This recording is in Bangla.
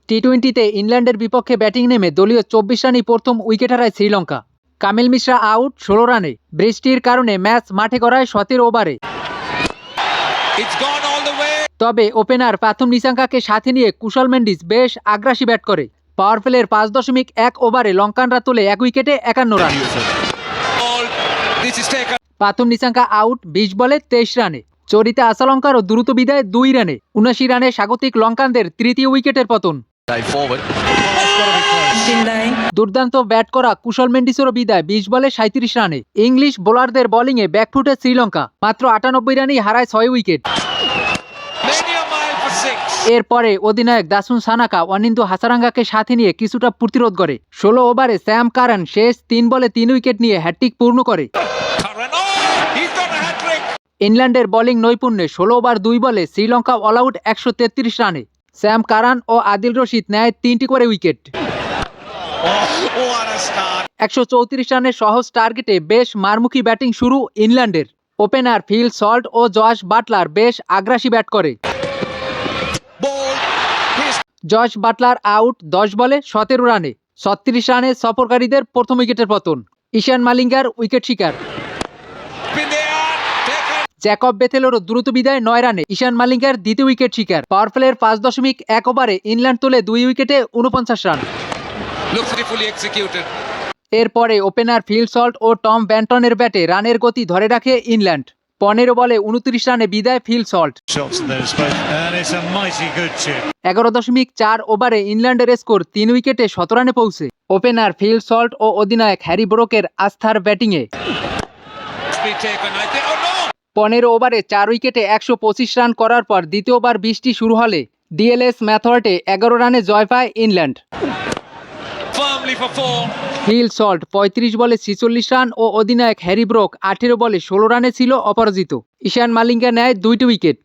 টি-20তে ইংল্যান্ডের বিপক্ষে ব্যাটিং নেমে দলীয় 24 রানেই প্রথম উইকেট হারায় শ্রীলঙ্কা। কামিল মিশ্রা আউট 16 রানে। বৃষ্টির কারণে ম্যাচ মাঠে গড়ায় 17 ওভারে। তবে ওপেনার প্রাথম নিসাঙ্কাকে সাথে নিয়ে কুশল মেন্ডিস বেশ আগ্রাসী ব্যাট করে। পাওয়ার প্লের 5.1 ওভারে লঙ্কানরা তোলে 1 উইকেটে 51 রান। প্রাথম নিসাঙ্কা আউট 20 বলে 23 রানে। চরিতে আসালঙ্কারও দ্রুত বিদায় 2 রানে। 79 রানে স্বাগতিক লঙ্কানদের তৃতীয় উইকেটের পতন। দুর্দান্ত ব্যাট করা কুশল মেন্ডিসেরও বিদায় 20 বলে 37 রানে। ইংলিশ বোলারদের বোলিংয়ে ব্যাকফুটে শ্রীলঙ্কা, মাত্র 98 রানেই হারায় 6 উইকেট। এরপরে অধিনায়ক দাসুন সানাকা অনিন্দু হাসারাঙ্গাকে সাথে নিয়ে কিছুটা প্রতিরোধ করে। 16 ওভারে স্যাম কারান শেষ 3 বলে 3 উইকেট নিয়ে হ্যাট্রিক পূর্ণ করে। ইংল্যান্ডের বোলিং নৈপুণ্যে 16 ওভার 2 বলে শ্রীলঙ্কা অল আউট 133 রানে। স্যাম কারান ও আদিল রশিদ নেয় 3টি করে উইকেট। 134 রানের সহজ টার্গেটে বেশ মারমুখী ব্যাটিং শুরু ইংল্যান্ডের। ওপেনার ফিল সল্ট ও জশ বাটলার বেশ আগ্রাসী ব্যাট করে। জশ বাটলার আউট 10 বলে 17 রানে। 36 রানে সফরকারীদের প্রথম উইকেটের পতন। ঈশান মালিঙ্গার উইকেট শিকার। জ্যাকব বেথেলেরও দ্রুত বিদায় 9 রানে। ঈশান মালিঙ্গার দ্বিতীয় উইকেট শিকার। পাওয়ার প্লের 5.1 ওভারে ইংল্যান্ড তোলে 2 উইকেটে 49 রান। এরপরে ওপেনার ফিল সল্ট ও টম ব্যান্টনের ব্যাটে রানের গতি ধরে রাখে ইংল্যান্ড। 15 বলে 29 রানে বিদায় ফিল সল্ট। 11.4 ওভারে ইংল্যান্ডের স্কোর 3 উইকেটে 17 রানে পৌঁছে। ওপেনার ফিল সল্ট ও অধিনায়ক হ্যারি ব্রোকের আস্থার ব্যাটিংয়ে 15 ওভারে 4 উইকেটে 125 রান করার পর দ্বিতীয়বার বৃষ্টি শুরু হলে ডিএলএস ম্যাথওয়ার্টে 11 রানে জয় পায় ইংল্যান্ড। ফিল সল্ট 35 বলে 46 রান ও অধিনায়ক হ্যারি ব্রোক 18 বলে 16 রানে ছিল অপরাজিত। ঈশান মালিঙ্গা নেয় 2টি উইকেট।